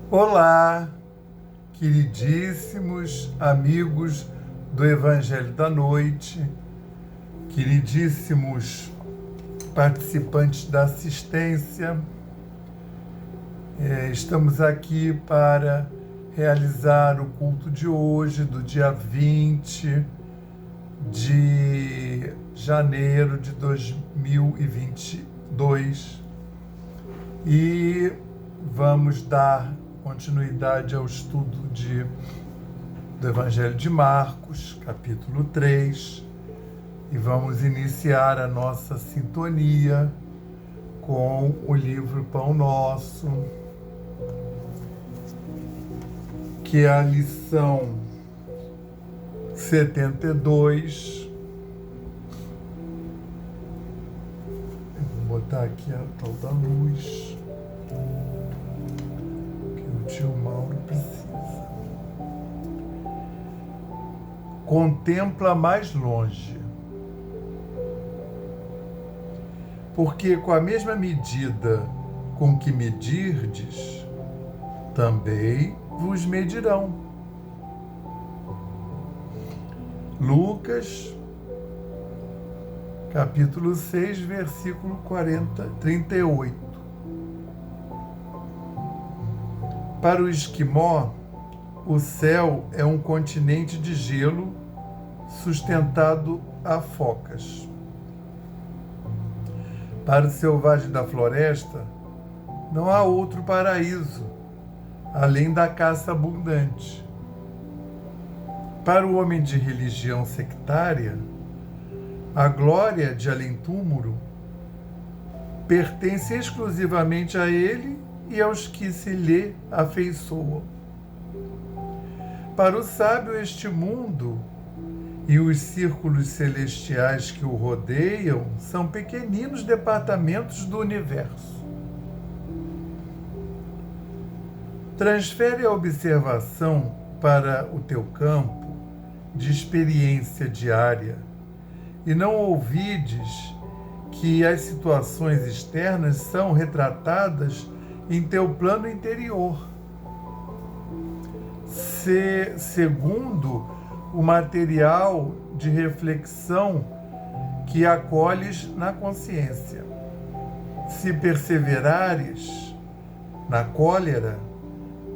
Olá, queridíssimos amigos do Evangelho da Noite, queridíssimos participantes da assistência. Estamos aqui para realizar o culto de hoje, do dia 20 de janeiro de 2022. E vamos dar continuidade ao estudo do Evangelho de Marcos, capítulo 3, e vamos iniciar a nossa sintonia com o livro Pão Nosso, que é a lição 72. Eu vou botar aqui a tal da luz que o tio Mauro precisa. Contempla mais longe, porque com a mesma medida com que medirdes, também vos medirão. Lucas, capítulo 6, versículo 38. Para o esquimó, o céu é um continente de gelo sustentado a focas. Para o selvagem da floresta, não há outro paraíso, além da caça abundante. Para o homem de religião sectária, a glória de além-túmulo pertence exclusivamente a ele e aos que se lhe afeiçoam. Para o sábio, este mundo e os círculos celestiais que o rodeiam são pequeninos departamentos do universo. Transfere a observação para o teu campo de experiência diária e não ouvides que as situações externas são retratadas em teu plano interior, segundo o material de reflexão que acolhes na consciência. Se perseverares na cólera,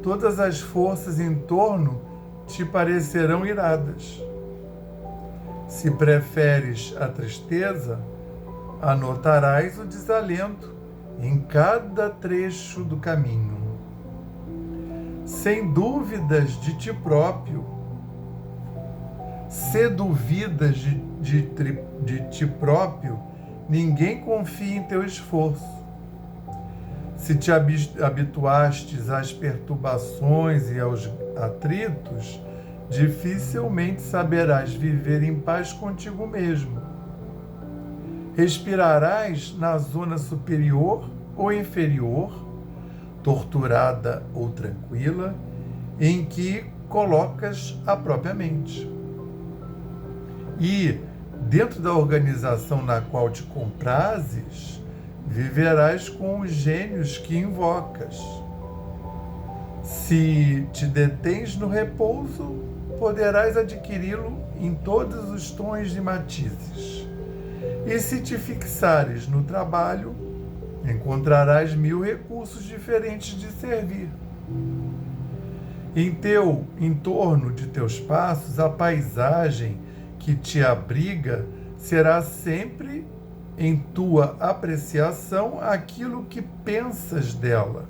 todas as forças em torno te parecerão iradas. Se preferes a tristeza, anotarás o desalento em cada trecho do caminho. Sem dúvidas de ti próprio, se duvidas de ti próprio, ninguém confia em teu esforço. Se te habituastes às perturbações e aos atritos, dificilmente saberás viver em paz contigo mesmo. Respirarás na zona superior ou inferior, torturada ou tranquila, em que colocas a própria mente. E, dentro da organização na qual te comprazes, viverás com os gênios que invocas. Se te detens no repouso, poderás adquiri-lo em todos os tons e matizes. E se te fixares no trabalho, encontrarás 1000 recursos diferentes de servir. Em torno de teus passos, a paisagem que te abriga será sempre, em tua apreciação, aquilo que pensas dela.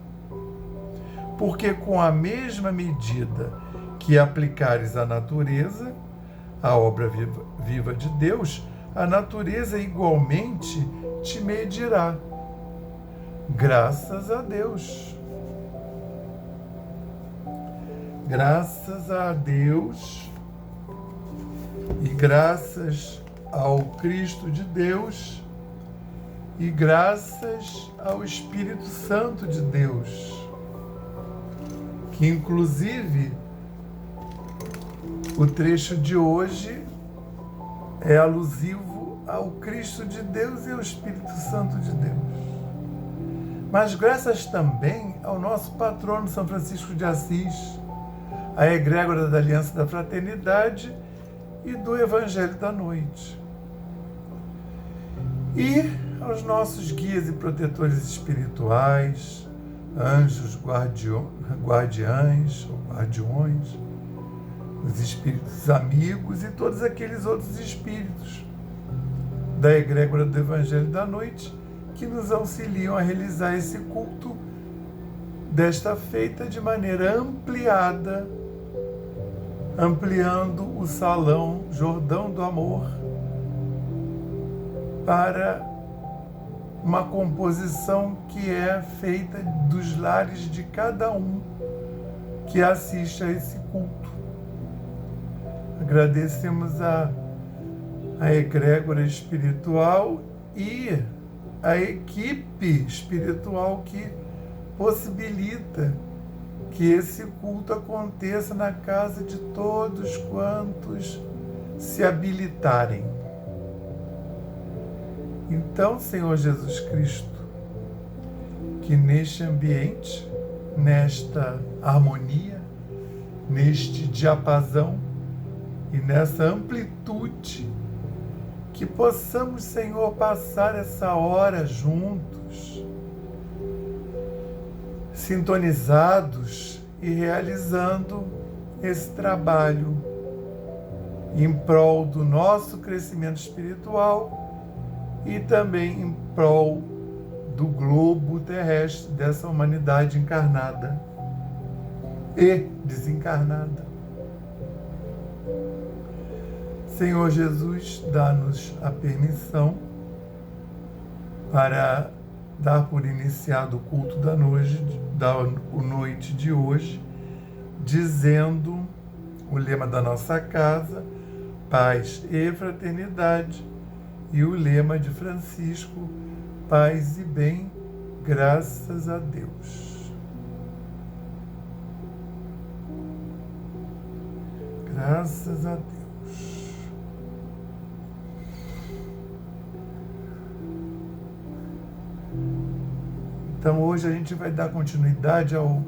Porque com a mesma medida que aplicares à natureza, a obra viva de Deus, a natureza igualmente te medirá. Graças a Deus. Graças a Deus e graças ao Cristo de Deus e graças ao Espírito Santo de Deus, que inclusive o trecho de hoje é alusivo ao Cristo de Deus e ao Espírito Santo de Deus. mas graças também ao nosso patrono São Francisco de Assis, à egrégora da Aliança da Fraternidade e do Evangelho da Noite. E aos nossos guias e protetores espirituais, anjos guardiães ou guardiões, os espíritos amigos e todos aqueles outros espíritos da egrégora do Evangelho da Noite que nos auxiliam a realizar esse culto desta feita de maneira ampliada, ampliando o Salão Jordão do Amor para uma composição que é feita dos lares de cada um que assiste a esse culto. Agradecemos a egrégora espiritual e a equipe espiritual que possibilita que esse culto aconteça na casa de todos quantos se habilitarem. Então, Senhor Jesus Cristo, que neste ambiente, nesta harmonia, neste diapasão e nessa amplitude, que possamos, Senhor, passar essa hora juntos, sintonizados e realizando esse trabalho em prol do nosso crescimento espiritual e também em prol do globo terrestre, dessa humanidade encarnada e desencarnada. Senhor Jesus, dá-nos a permissão para dar por iniciado o culto da noite de hoje, dizendo o lema da nossa casa, paz e fraternidade, e o lema de Francisco, paz e bem, graças a Deus. Graças a Deus. Então hoje a gente vai dar continuidade ao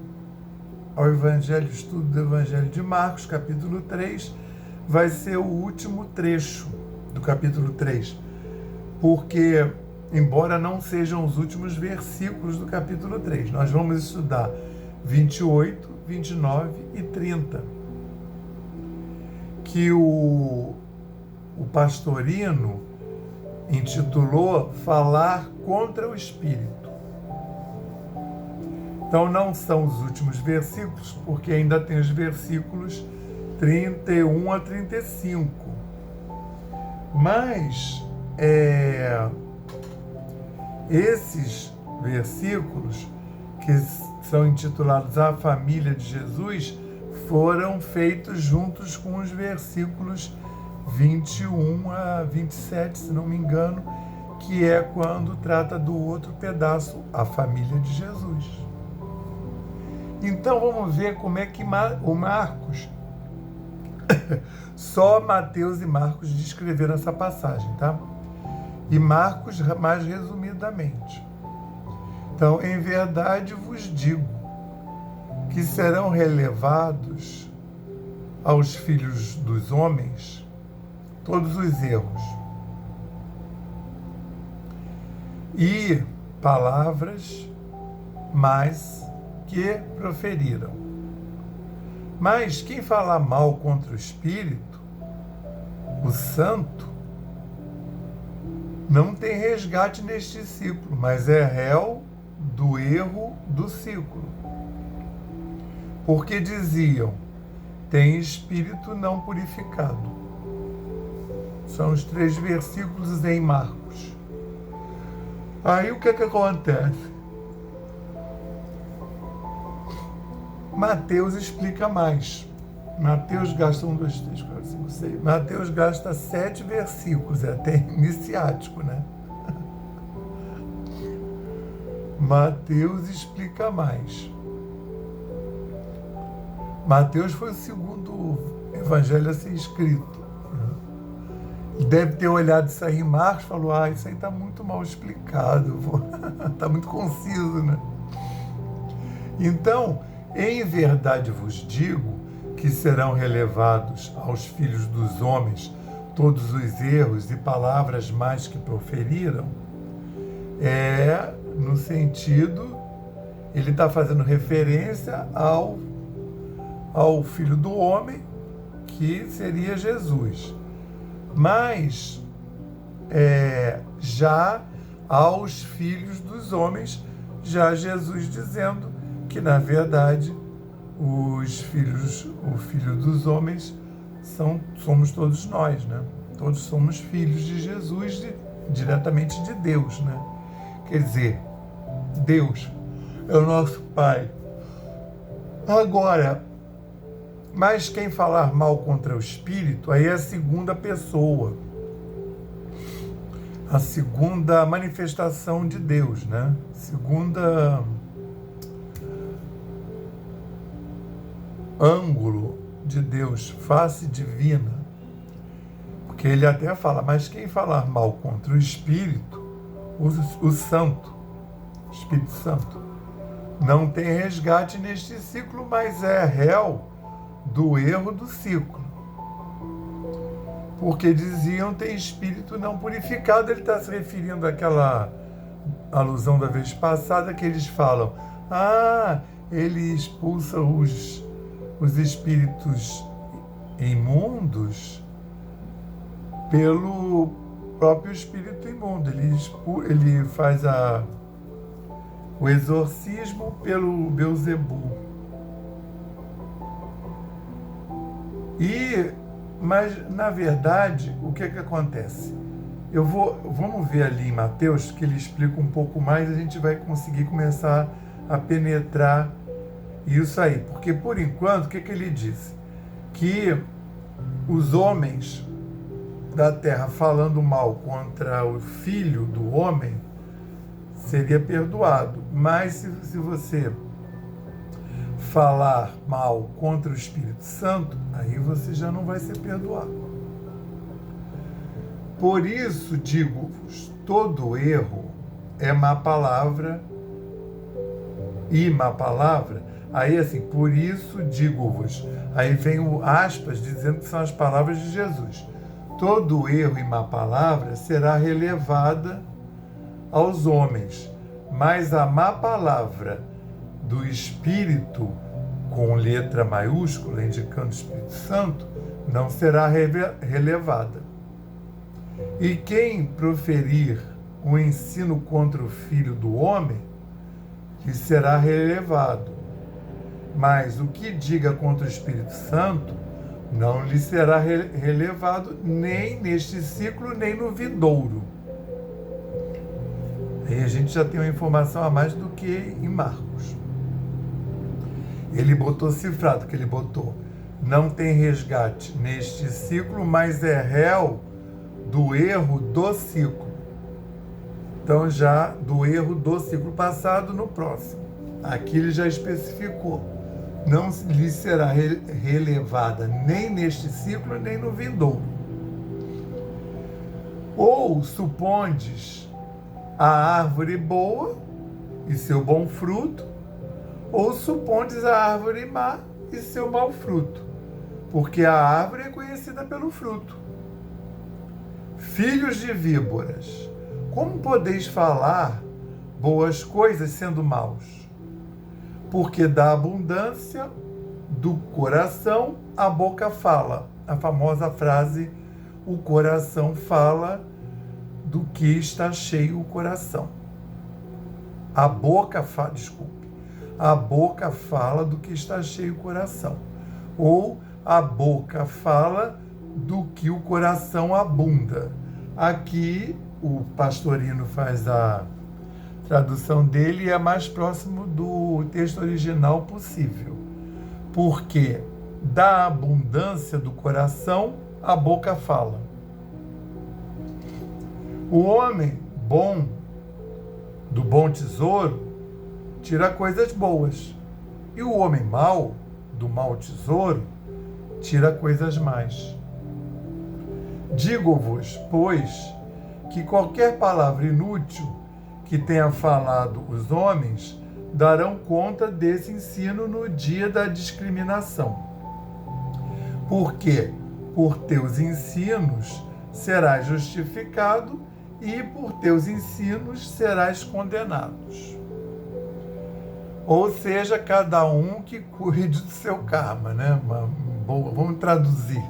Evangelho, estudo do Evangelho de Marcos, capítulo 3, vai ser o último trecho do capítulo 3. Porque, embora não sejam os últimos versículos do capítulo 3, nós vamos estudar 28, 29 e 30, que o Pastorino intitulou Falar contra o Espírito. Então não são os últimos versículos, porque ainda tem os versículos 31 a 35. Mas esses versículos, que são intitulados A Família de Jesus, foram feitos juntos com os versículos 21 a 27, se não me engano, que é quando trata do outro pedaço, a família de Jesus. Então vamos ver como é que o Marcos, só Mateus e Marcos descreveram essa passagem, tá? E Marcos mais resumidamente. Então, em verdade vos digo que serão relevados aos filhos dos homens todos os erros e palavras mais que proferiram. Mas quem falar mal contra o Espírito, o Santo, não tem resgate neste ciclo, mas é réu do erro do ciclo. Porque diziam, tem espírito não purificado. São os 3 versículos em Marcos. Aí o que acontece? Mateus explica mais. Mateus gasta 1, 2, 3, 4, 5, 6. Mateus gasta 7 versículos, é até iniciático, né? Mateus explica mais. Mateus foi o segundo evangelho a ser escrito. deve ter olhado isso aí em Marcos e falou, isso aí está muito mal explicado, está muito conciso, né? Então, em verdade vos digo que serão relevados aos filhos dos homens todos os erros e palavras mais que proferiram, no sentido, ele está fazendo referência ao Filho do Homem, que seria Jesus. Mas já aos filhos dos homens, já Jesus dizendo que, na verdade, o filho dos homens somos todos nós, né? Todos somos filhos de Jesus, diretamente de Deus, né? Quer dizer, Deus é o nosso Pai. Agora, mas quem falar mal contra o Espírito, aí é a segunda pessoa, a segunda manifestação de Deus, né? Segunda ângulo de Deus, face divina. Porque ele até fala, mas quem falar mal contra o Espírito, o Santo, o Espírito Santo, não tem resgate neste ciclo, mas é réu do erro do ciclo. Porque diziam ter espírito não purificado. Ele está se referindo àquela alusão da vez passada, que eles falam, ele expulsa os espíritos imundos pelo próprio espírito imundo. Ele faz o exorcismo pelo Beuzebu. Mas, na verdade, o que acontece? Vamos ver ali em Mateus, que ele explica um pouco mais, a gente vai conseguir começar a penetrar isso aí. Porque, por enquanto, o que ele disse? Que os homens da terra falando mal contra o filho do homem seria perdoado. Mas se você falar mal contra o Espírito Santo, aí você já não vai ser perdoado. Por isso, digo-vos, todo erro é má palavra e má palavra. Aí, assim, por isso, digo-vos. Aí vem o aspas, dizendo que são as palavras de Jesus. Todo erro e má palavra será relevada aos homens, mas a má palavra do Espírito, com letra maiúscula, indicando o Espírito Santo, não será relevada. E quem proferir o ensino contra o Filho do Homem, lhe será relevado. Mas o que diga contra o Espírito Santo, não lhe será relevado nem neste ciclo, nem no vindouro. Aí a gente já tem uma informação a mais do que em Marcos. Ele botou cifrado, que ele botou, não tem resgate neste ciclo, mas é réu do erro do ciclo. Então, já do erro do ciclo passado no próximo. Aqui ele já especificou. Não lhe será relevada nem neste ciclo, nem no vindouro. Ou supondes a árvore boa e seu bom fruto, ou supondes a árvore má e seu mau fruto, porque a árvore é conhecida pelo fruto. Filhos de víboras, como podeis falar boas coisas sendo maus? Porque da abundância do coração a boca fala. A famosa frase, o coração fala do que está cheio o coração. A boca fala do que está cheio o coração. Ou a boca fala do que o coração abunda. Aqui o Pastorino faz a tradução dele, é mais próximo do texto original possível. Porque da abundância do coração a boca fala. O homem bom, do bom tesouro, tira coisas boas. E o homem mau, do mau tesouro, tira coisas más. Digo-vos, pois, que qualquer palavra inútil que tenha falado os homens darão conta desse ensino no dia da discriminação. Porque por teus ensinos serás justificado e por teus ensinos serás condenado. Ou seja, cada um que cuide do seu karma, né? Vamos traduzir.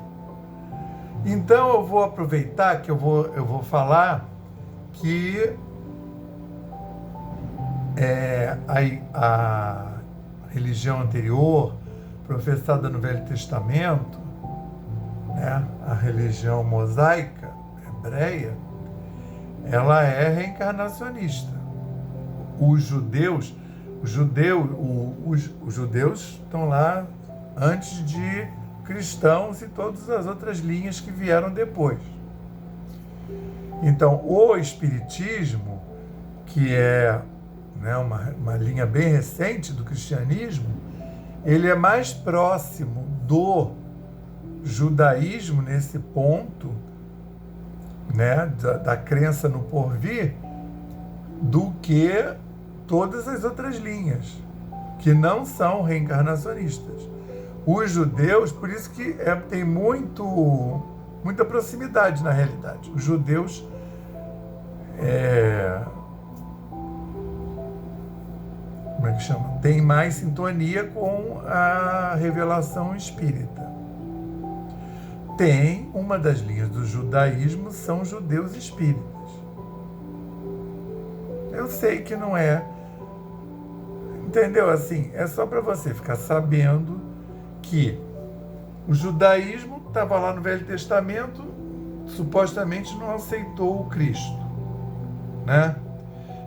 Então eu vou aproveitar que eu vou falar que a religião anterior, professada no Velho Testamento, né, a religião mosaica, hebreia, ela é reencarnacionista. Os judeus estão lá antes de cristãos e todas as outras linhas que vieram depois. Então, o espiritismo, que é, né, uma linha bem recente do cristianismo, ele é mais próximo do judaísmo nesse ponto, né, da crença no porvir, do que todas as outras linhas, que não são reencarnacionistas. Os judeus, por isso que tem muita proximidade na realidade. Os judeus como é que chama? Tem mais sintonia com a revelação espírita. Tem uma das linhas do judaísmo, são judeus espíritas. Eu sei que não é, entendeu? Assim, é só para você ficar sabendo que o judaísmo estava lá no Velho Testamento, supostamente não aceitou o Cristo, né?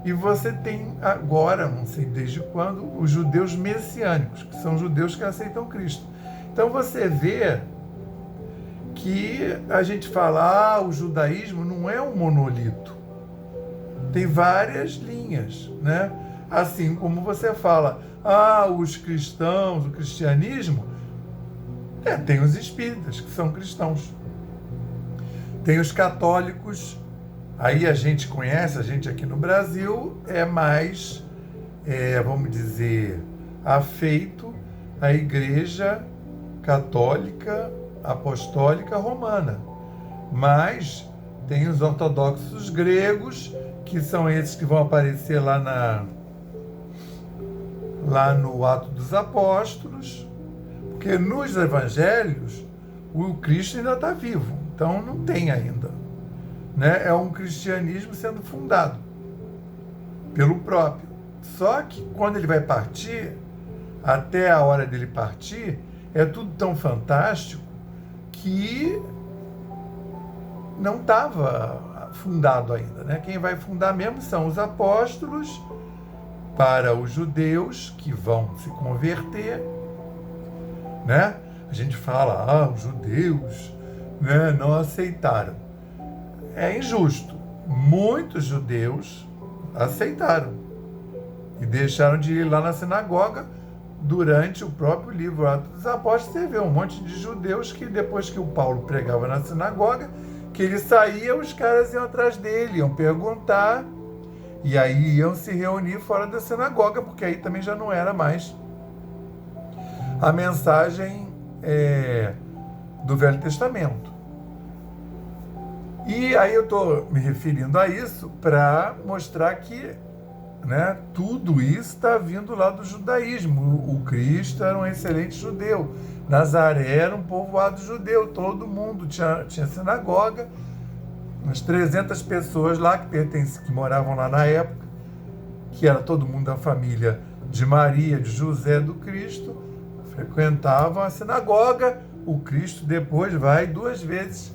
E você tem agora, não sei desde quando, os judeus messiânicos, que são judeus que aceitam Cristo. Então você vê que a gente fala, o judaísmo não é um monolito. Tem várias linhas, né? Assim como você fala, os cristãos, o cristianismo, tem os espíritas, que são cristãos. Tem os católicos, aí a gente conhece, a gente aqui no Brasil é mais, vamos dizer, afeito à Igreja Católica Apostólica Romana. Mas tem os ortodoxos gregos, que são esses que vão aparecer lá no Atos dos Apóstolos, porque nos evangelhos o Cristo ainda está vivo, então não tem ainda, né? É um cristianismo sendo fundado pelo próprio. Só que quando ele vai partir, até a hora dele partir, é tudo tão fantástico que não estava fundado ainda, né? Quem vai fundar mesmo são os apóstolos para os judeus que vão se converter, né? A gente fala, os judeus, né, não aceitaram. É injusto. Muitos judeus aceitaram e deixaram de ir lá na sinagoga. Durante o próprio livro Atos dos Apóstolos, você vê um monte de judeus que depois que o Paulo pregava na sinagoga, que ele saía, os caras iam atrás dele, iam perguntar, e aí iam se reunir fora da sinagoga, porque aí também já não era mais a mensagem do Velho Testamento. E aí eu estou me referindo a isso para mostrar que, né, tudo isso está vindo lá do judaísmo. O Cristo era um excelente judeu. Nazaré era um povoado judeu. Todo mundo tinha sinagoga. Umas 300 pessoas lá que moravam lá na época, que era todo mundo da família de Maria, de José, do Cristo, frequentavam a sinagoga. O Cristo depois vai 2 vezes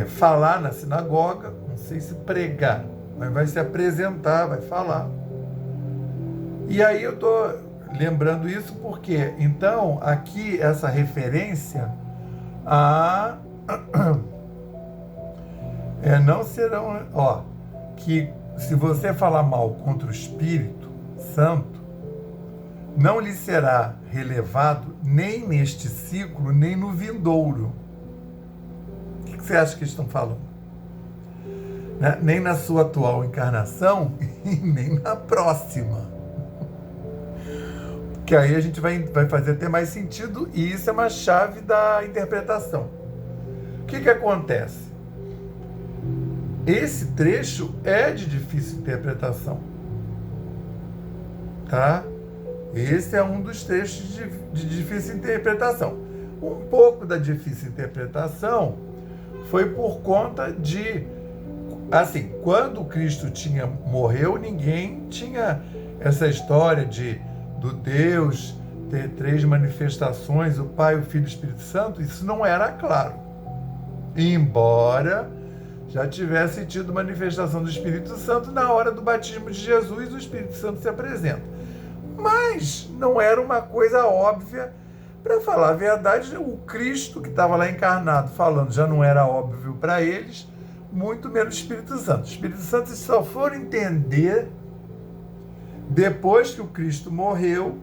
falar na sinagoga, não sei se pregar, mas vai se apresentar, vai falar. E aí eu estou lembrando isso porque, então, aqui essa referência a não serão, que se você falar mal contra o Espírito Santo, não lhe será relevado nem neste ciclo, nem no vindouro. você acha que eles estão falando? Né? Nem na sua atual encarnação e nem na próxima. Que aí a gente vai fazer ter mais sentido, e isso é uma chave da interpretação. O que acontece? Esse trecho é de difícil interpretação, tá? Esse é um dos trechos de difícil interpretação. Um pouco da difícil interpretação foi por conta de, assim, quando Cristo morreu, ninguém tinha essa história do Deus ter 3 manifestações, o Pai, o Filho e o Espírito Santo. Isso não era claro. Embora já tivesse tido manifestação do Espírito Santo na hora do batismo de Jesus, o Espírito Santo se apresenta. Mas não era uma coisa óbvia. Para falar a verdade, o Cristo que estava lá encarnado falando já não era óbvio para eles, muito menos o Espírito Santo. O Espírito Santo só foram entender depois que o Cristo morreu,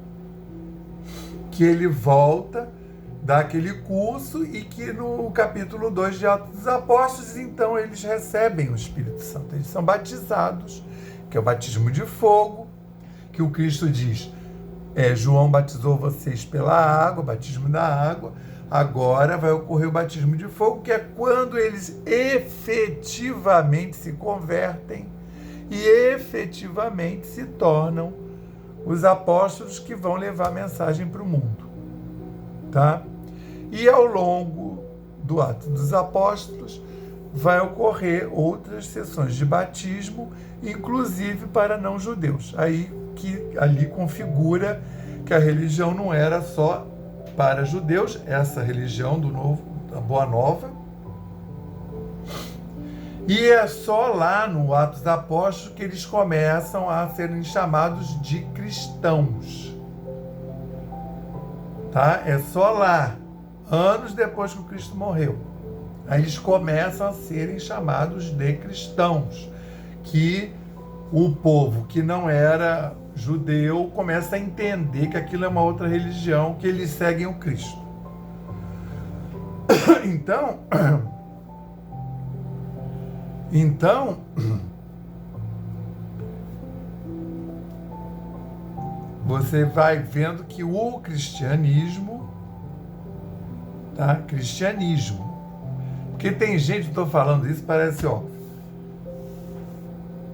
que ele volta, dá aquele curso, e que no capítulo 2 de Atos dos Apóstolos, então eles recebem o Espírito Santo. Eles são batizados, que é o batismo de fogo, que o Cristo diz, João batizou vocês pela água, batismo da água, agora vai ocorrer o batismo de fogo, que é quando eles efetivamente se convertem e efetivamente se tornam os apóstolos que vão levar a mensagem para o mundo, tá? E ao longo do Ato dos Apóstolos vai ocorrer outras sessões de batismo, inclusive para não-judeus. Ali configura que a religião não era só para judeus, essa religião da Boa Nova, e é só lá no Atos dos Apóstolos que eles começam a serem chamados de cristãos. Tá? É só lá, anos depois que o Cristo morreu. Aí eles começam a serem chamados de cristãos, que o povo que não era judeu começa a entender que aquilo é uma outra religião, que eles seguem o Cristo. Então, você vai vendo que o cristianismo, tá? Cristianismo. Porque tem gente, estou falando isso, parece óbvio.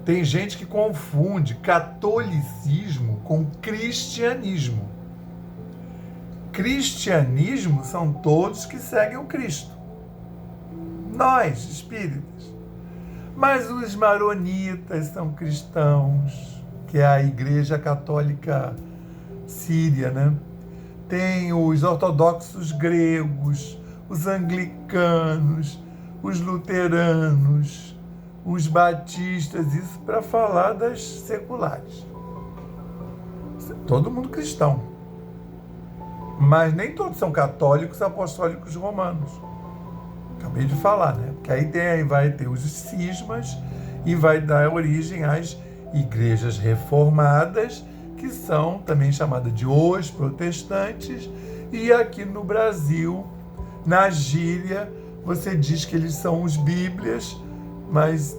Tem gente que confunde catolicismo com cristianismo. Cristianismo são todos que seguem o Cristo. Nós, espíritas. Mas os maronitas são cristãos, que é a Igreja Católica Síria, né? Tem os ortodoxos gregos, os anglicanos, os luteranos, os batistas, isso para falar das seculares. Todo mundo cristão. Mas nem todos são católicos apostólicos romanos. Acabei de falar, né? Porque aí vai ter os cismas e vai dar origem às igrejas reformadas, que são também chamadas de os protestantes, e aqui no Brasil, na gíria, você diz que eles são os bíblias, mas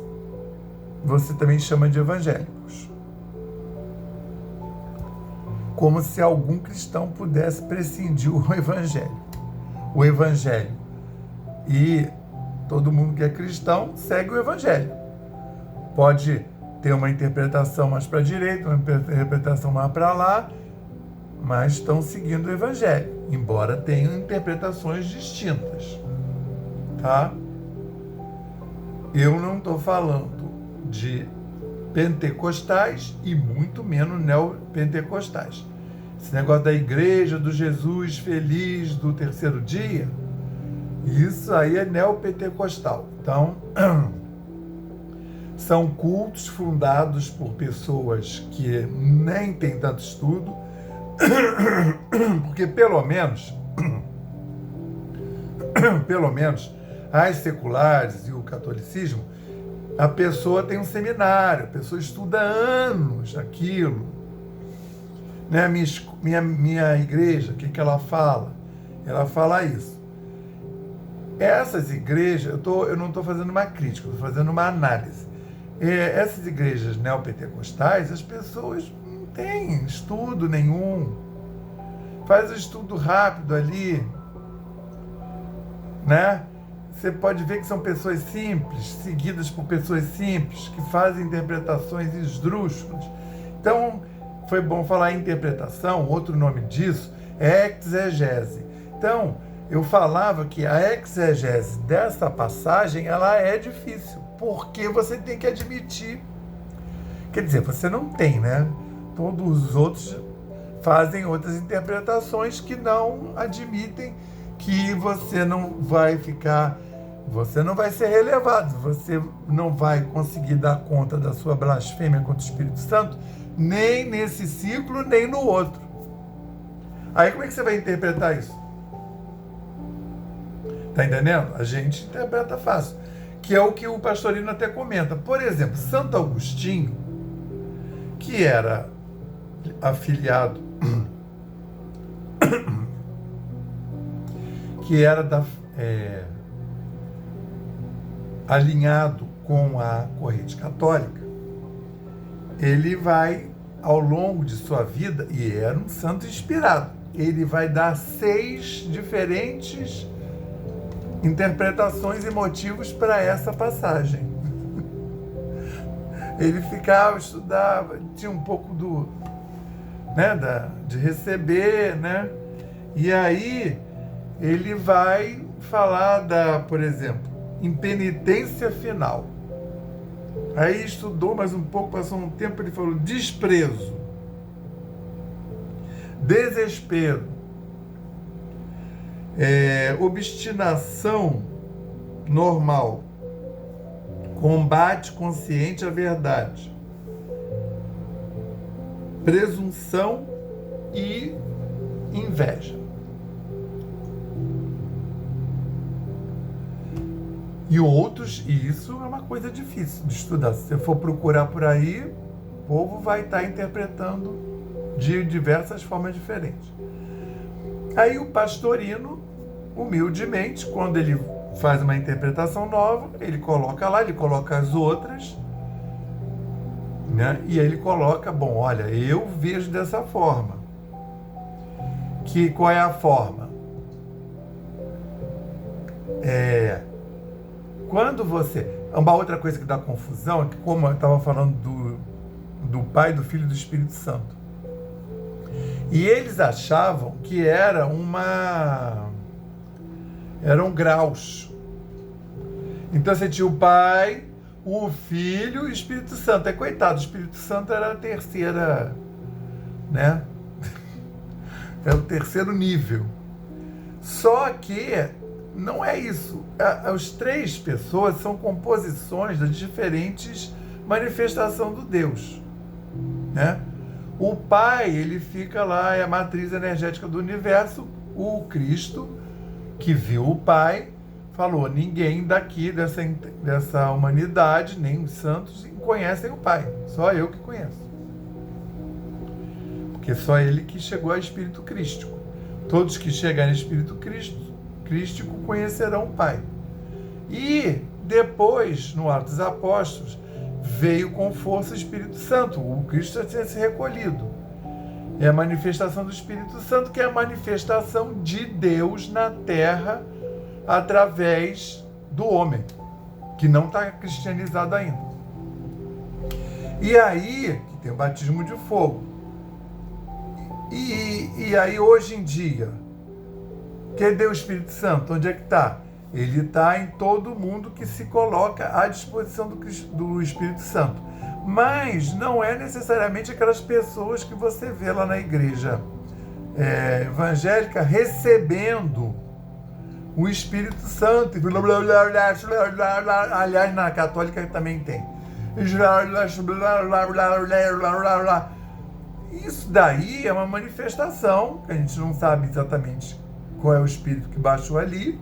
você também chama de evangélicos. Como se algum cristão pudesse prescindir o evangelho. O evangelho. E todo mundo que é cristão segue o evangelho. Pode ter uma interpretação mais para a direita, uma interpretação mais para lá, mas estão seguindo o evangelho, embora tenham interpretações distintas. Tá? Eu não estou falando de pentecostais e muito menos neopentecostais. Esse negócio da igreja do Jesus feliz do terceiro dia, isso aí é neopentecostal. Então, são cultos fundados por pessoas que nem têm tanto estudo, porque pelo menos as seculares e o catolicismo, a pessoa tem um seminário, a pessoa estuda anos aquilo. Né? Minha igreja, o que ela fala? Ela fala isso. Essas igrejas, eu não estou fazendo uma crítica, estou fazendo uma análise. Essas igrejas neopentecostais, as pessoas não têm estudo nenhum, faz estudo rápido ali, né? Você pode ver que são pessoas simples, seguidas por pessoas simples, que fazem interpretações esdrúxulas. Então, foi bom falar em interpretação, outro nome disso é exegese. Então, eu falava que a exegese dessa passagem, ela é difícil, porque você tem que admitir. Quer dizer, você não tem, né? Todos os outros fazem outras interpretações que não admitem que você não vai ser relevado, você não vai conseguir dar conta da sua blasfêmia contra o Espírito Santo, nem nesse ciclo, nem no outro. Aí como é que você vai interpretar isso? Tá entendendo? A gente interpreta fácil. Que é o que o Pastorino até comenta. Por exemplo, Santo Agostinho, que era afiliado, que era alinhado com a corrente católica, ele vai, ao longo de sua vida, e era um santo inspirado, ele vai dar 6 diferentes interpretações e motivos para essa passagem. Ele ficava, estudava, tinha um pouco de receber, né? E aí ele vai falar por exemplo, impenitência final. Aí estudou mais um pouco, passou um tempo, ele falou desprezo, desespero, obstinação normal, combate consciente à verdade, presunção e inveja. E outros, e isso é uma coisa difícil de estudar. Se você for procurar por aí, o povo vai estar interpretando de diversas formas diferentes. Aí o Pastorino, humildemente, quando ele faz uma interpretação nova, ele coloca lá, ele coloca as outras, né? E aí ele coloca, bom, olha, eu vejo dessa forma. Qual é a forma? Quando você... Uma outra coisa que dá confusão é que, como eu estava falando do Pai, do Filho e do Espírito Santo, e eles achavam que eram graus. Então você tinha o Pai, o Filho e o Espírito Santo. Coitado, o Espírito Santo era a terceira, né? É o terceiro nível. Só que não é isso. As 3 pessoas são composições das diferentes manifestações do Deus, né? O Pai, ele fica lá, é a matriz energética do universo. O Cristo, que viu o Pai, falou, ninguém daqui dessa humanidade, nem os santos, conhecem o Pai. Só eu que conheço. Porque só ele que chegou a Espírito Crístico. Todos que chegarem a Espírito Crístico conhecerão o Pai. E depois, no Atos dos Apóstolos, veio com força o Espírito Santo. O Cristo já tinha se recolhido. É a manifestação do Espírito Santo, que é a manifestação de Deus na Terra através do homem, que não está cristianizado ainda. E aí, que tem o batismo de fogo. E aí, hoje em dia, cadê o Espírito Santo? Onde é que está? Ele está em todo mundo que se coloca à disposição do Espírito Santo. Mas não é necessariamente aquelas pessoas que você vê lá na igreja evangélica recebendo o Espírito Santo. Aliás, na católica também tem. Isso daí é uma manifestação, que a gente não sabe exatamente qual é o Espírito que baixou ali,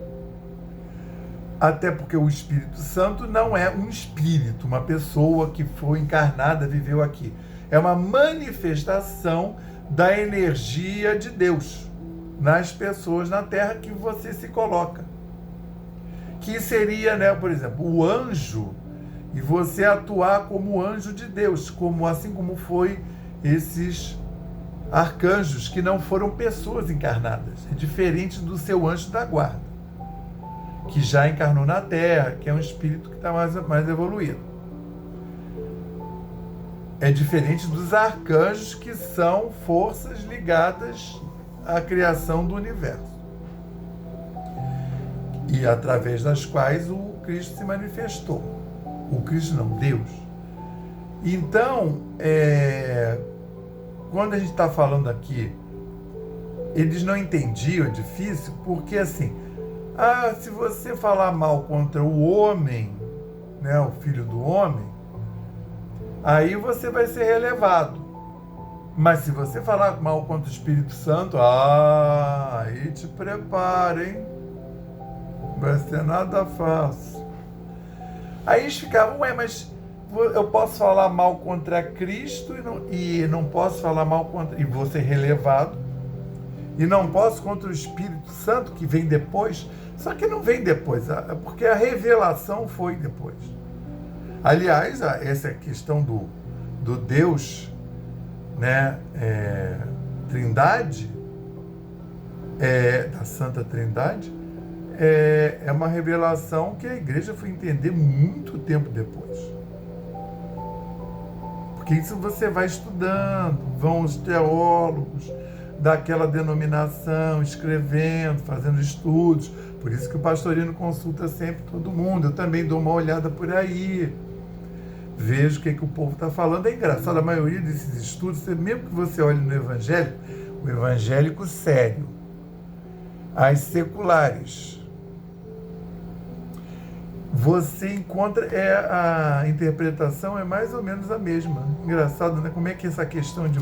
até porque o Espírito Santo não é um espírito, uma pessoa que foi encarnada, viveu aqui. É uma manifestação da energia de Deus nas pessoas na Terra que você se coloca. que seria, né, por exemplo, o anjo, e você atuar como anjo de Deus, assim como foi esses arcanjos, que não foram pessoas encarnadas. É diferente do seu anjo da guarda, que já encarnou na Terra, que é um espírito que está mais evoluído. É diferente dos arcanjos, que são forças ligadas à criação do universo, e através das quais o Cristo se manifestou. O Cristo não, Deus. Então, quando a gente está falando aqui, eles não entendiam, é difícil, porque assim, se você falar mal contra o homem, né, o filho do homem, aí você vai ser relevado. Mas se você falar mal contra o Espírito Santo, aí te prepara, hein? Vai ser nada fácil. Aí eles ficavam, mas eu posso falar mal contra Cristo e não posso falar mal contra... E vou ser relevado. E não posso contra o Espírito Santo, que vem depois. Só que não vem depois, porque a revelação foi depois. Aliás, essa questão do Deus, né, Trindade, da Santa Trindade, é uma revelação que a igreja foi entender muito tempo depois. Porque isso você vai estudando, vão os teólogos daquela denominação, escrevendo, fazendo estudos. Por isso que o pastorino consulta sempre todo mundo. Eu também dou uma olhada por aí, vejo o que o povo está falando. É engraçado, a maioria desses estudos, mesmo que você olhe no evangélico, o evangélico sério, as seculares, você encontra, a interpretação é mais ou menos a mesma. Engraçado, né? Como é que essa questão de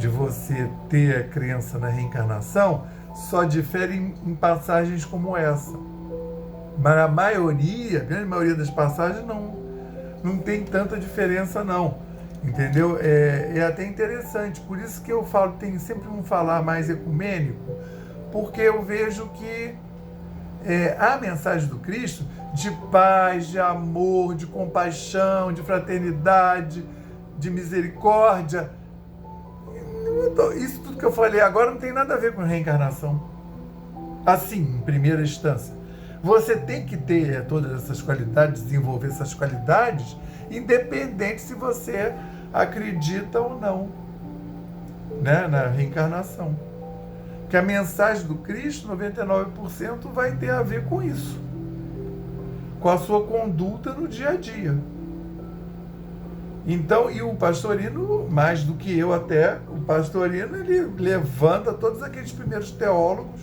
você ter a crença na reencarnação só difere em passagens como essa. Mas a grande maioria das passagens não tem tanta diferença não. Entendeu? É até interessante. Por isso que eu falo, tem sempre um falar mais ecumênico, porque eu vejo que a mensagem do Cristo de paz, de amor, de compaixão, de fraternidade, de misericórdia, isso tudo que eu falei agora não tem nada a ver com reencarnação. Assim, em primeira instância. Você tem que ter todas essas qualidades, desenvolver essas qualidades, independente se você acredita ou não, né, na reencarnação. Porque a mensagem do Cristo, 99%, vai ter a ver com isso, com a sua conduta no dia a dia. Então, e o pastorino, mais do que eu até, o pastorino, ele levanta todos aqueles primeiros teólogos,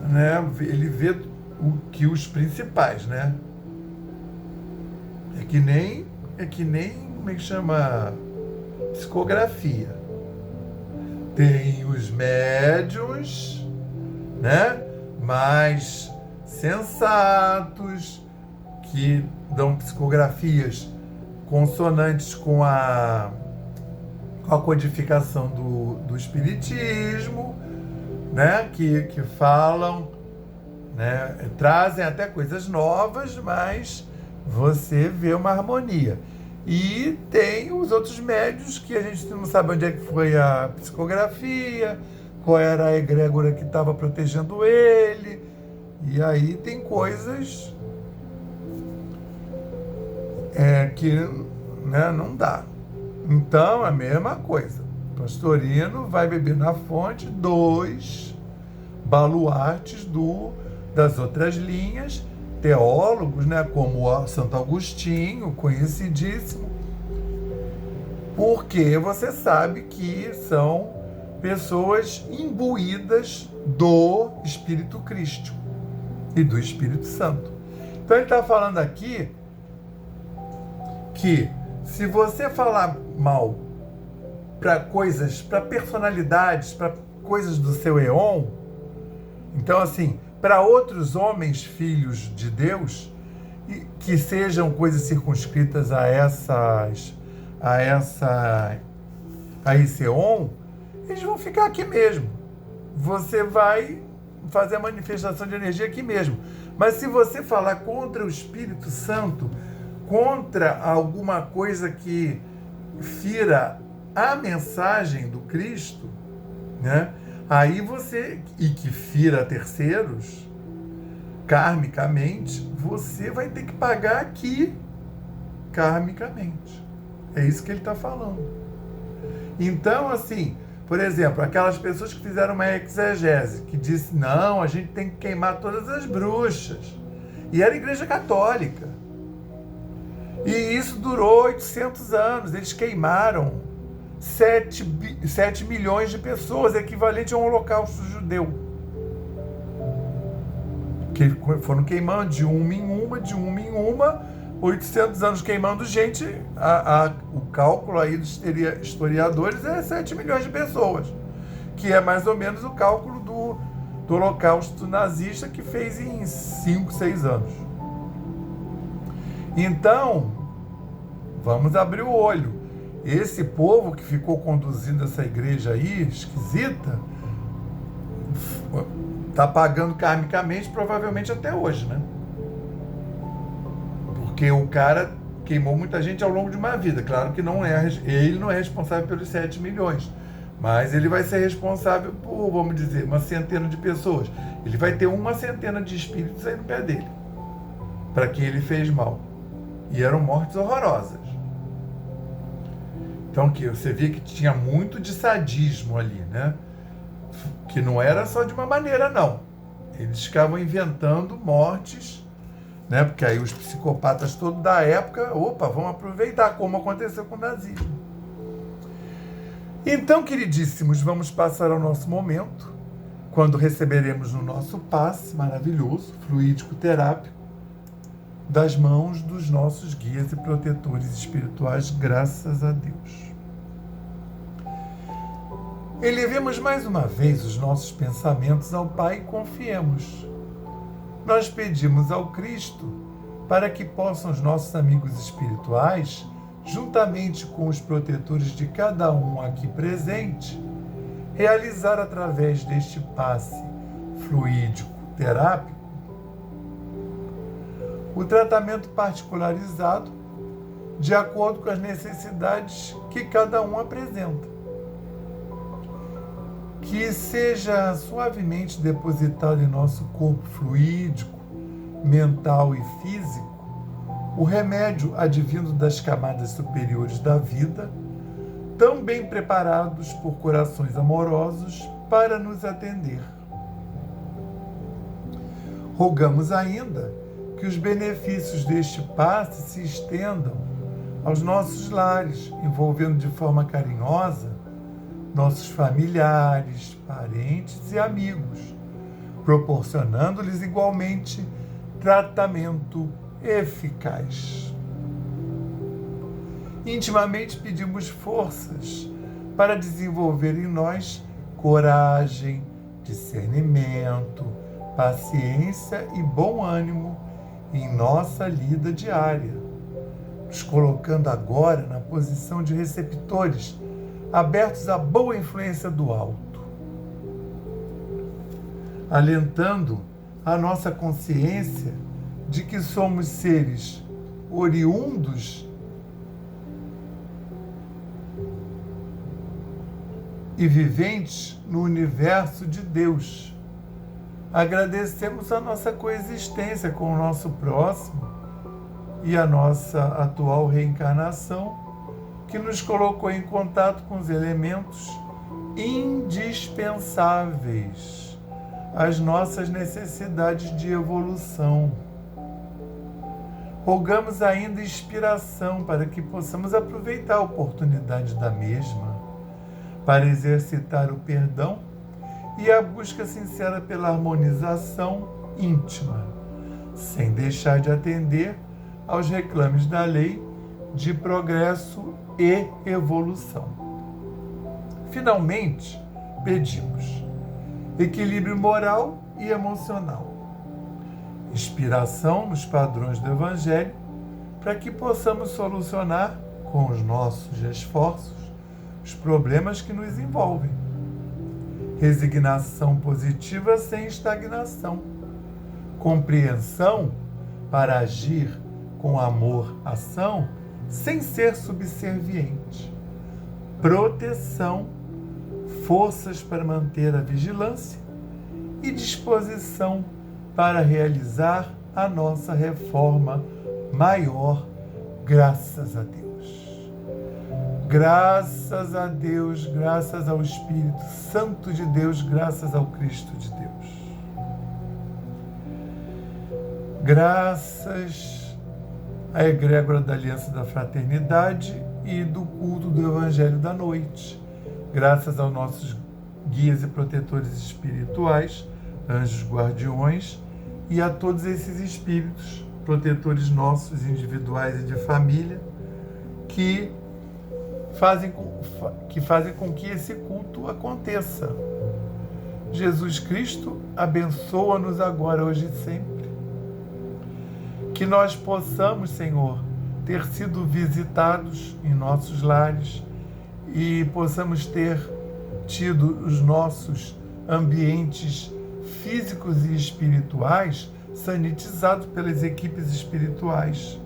né? Ele vê os principais, né? É que nem, como é que chama? Psicografia. Tem os médiuns, né, mais sensatos, que dão psicografias consonantes com a codificação do espiritismo, né, que falam, né, trazem até coisas novas, mas você vê uma harmonia. E tem os outros médios que a gente não sabe onde é que foi a psicografia, qual era a egrégora que estava protegendo ele. E aí tem coisas que, né, não dá. Então, a mesma coisa. O pastorino vai beber na fonte dos baluartes das outras linhas, teólogos, né, como o Santo Agostinho, conhecidíssimo, porque você sabe que são pessoas imbuídas do Espírito Crístico e do Espírito Santo. Então ele está falando aqui que se você falar mal para personalidades, para coisas do seu éon, então assim, para outros homens, filhos de Deus, que sejam coisas circunscritas a esse éon, eles vão ficar aqui mesmo. Você vai fazer a manifestação de energia aqui mesmo. Mas se você falar contra o Espírito Santo, contra alguma coisa que fira a mensagem do Cristo, né? Aí você, e que fira terceiros, karmicamente, você vai ter que pagar aqui, karmicamente. É isso que ele está falando. Então, assim, por exemplo, aquelas pessoas que fizeram uma exegese, que disse, não, a gente tem que queimar todas as bruxas. E era a Igreja Católica. E isso durou 800 anos. Eles queimaram 7 milhões de pessoas, equivalente a um holocausto judeu. Que foram queimando de uma em uma, 800 anos queimando gente. O cálculo aí dos historiadores é 7 milhões de pessoas, que é mais ou menos o cálculo do holocausto nazista, que fez em 5, 6 anos. Então, vamos abrir o olho. Esse povo que ficou conduzindo essa igreja aí, esquisita, está pagando karmicamente, provavelmente até hoje, né? Porque o cara queimou muita gente ao longo de uma vida. Claro que ele não é responsável pelos 7 milhões, mas ele vai ser responsável por, vamos dizer, uma centena de pessoas. Ele vai ter uma centena de espíritos aí no pé dele, para quem ele fez mal. E eram mortes horrorosas. Então, que você vê que tinha muito de sadismo ali, né? Que não era só de uma maneira, não. Eles ficavam inventando mortes, né? Porque aí os psicopatas todos da época, vamos aproveitar, como aconteceu com o nazismo. Então, queridíssimos, vamos passar ao nosso momento, quando receberemos no nosso passe maravilhoso, fluídico terápico, das mãos dos nossos guias e protetores espirituais, graças a Deus. Elevemos mais uma vez os nossos pensamentos ao Pai e confiemos. Nós pedimos ao Cristo para que possam os nossos amigos espirituais, juntamente com os protetores de cada um aqui presente, realizar através deste passe fluídico terápico o tratamento particularizado de acordo com as necessidades que cada um apresenta. Que seja suavemente depositado em nosso corpo fluídico, mental e físico o remédio advindo das camadas superiores da vida, tão bem preparados por corações amorosos para nos atender. Rogamos ainda que os benefícios deste passe se estendam aos nossos lares, envolvendo de forma carinhosa nossos familiares, parentes e amigos, proporcionando-lhes igualmente tratamento eficaz. Intimamente pedimos forças para desenvolver em nós coragem, discernimento, paciência e bom ânimo em nossa lida diária, nos colocando agora na posição de receptores abertos à boa influência do alto, alentando a nossa consciência de que somos seres oriundos e viventes no universo de Deus. Agradecemos a nossa coexistência com o nosso próximo e a nossa atual reencarnação, que nos colocou em contato com os elementos indispensáveis às nossas necessidades de evolução. Rogamos ainda inspiração para que possamos aproveitar a oportunidade da mesma para exercitar o perdão e a busca sincera pela harmonização íntima, sem deixar de atender aos reclames da lei de progresso e evolução. Finalmente, pedimos equilíbrio moral e emocional, inspiração nos padrões do Evangelho, para que possamos solucionar com os nossos esforços os problemas que nos envolvem. resignação positiva sem estagnação, compreensão para agir com amor, ação, sem ser subserviente, proteção, forças para manter a vigilância e disposição para realizar a nossa reforma maior, graças a Deus. Graças a Deus, graças ao Espírito Santo de Deus, graças ao Cristo de Deus. Graças à egrégora da Aliança da Fraternidade e do culto do Evangelho da Noite. Graças aos nossos guias e protetores espirituais, anjos guardiões, e a todos esses espíritos, protetores nossos, individuais e de família, que fazem com que esse culto aconteça. Jesus Cristo abençoa-nos agora, hoje e sempre. Que nós possamos, Senhor, ter sido visitados em nossos lares e possamos ter tido os nossos ambientes físicos e espirituais sanitizados pelas equipes espirituais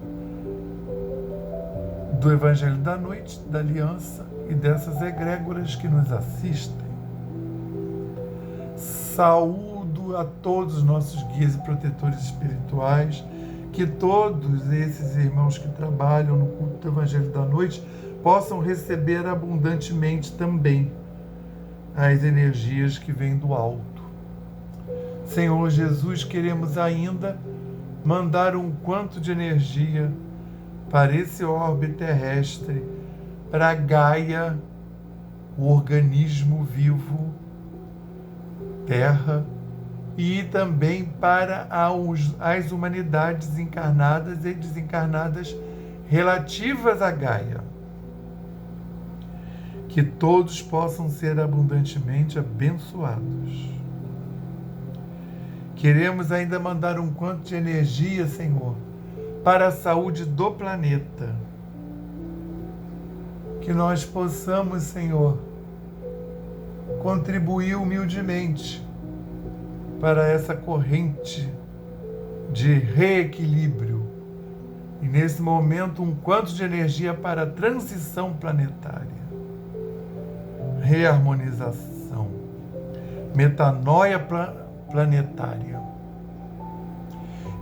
do Evangelho da Noite, da Aliança e dessas egrégoras que nos assistem. Saúdo a todos os nossos guias e protetores espirituais, que todos esses irmãos que trabalham no culto do Evangelho da Noite possam receber abundantemente também as energias que vêm do alto. Senhor Jesus, queremos ainda mandar um quanto de energia para esse orbe terrestre, para Gaia, o organismo vivo, Terra, e também para as humanidades encarnadas e desencarnadas relativas a Gaia. Que todos possam ser abundantemente abençoados. Queremos ainda mandar um quanto de energia, Senhor, para a saúde do planeta. Que nós possamos, Senhor, contribuir humildemente para essa corrente de reequilíbrio. E nesse momento, um quanto de energia para a transição planetária, reharmonização, metanoia planetária.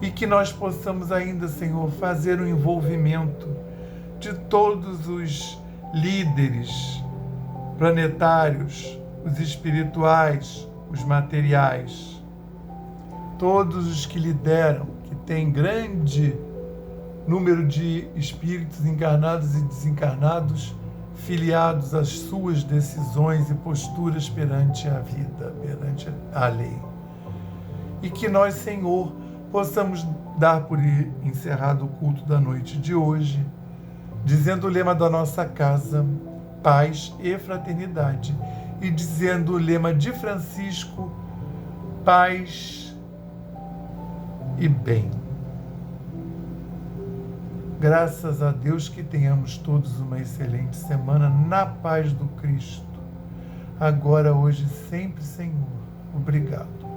E que nós possamos ainda, Senhor, fazer o envolvimento de todos os líderes planetários, os espirituais, os materiais, todos os que lideram, que têm grande número de espíritos encarnados e desencarnados, filiados às suas decisões e posturas perante a vida, perante a lei. E que nós, Senhor, possamos dar por encerrado o culto da noite de hoje, dizendo o lema da nossa casa, paz e fraternidade, e dizendo o lema de Francisco, paz e bem. Graças a Deus, que tenhamos todos uma excelente semana na paz do Cristo. Agora, hoje, sempre, Senhor. Obrigado.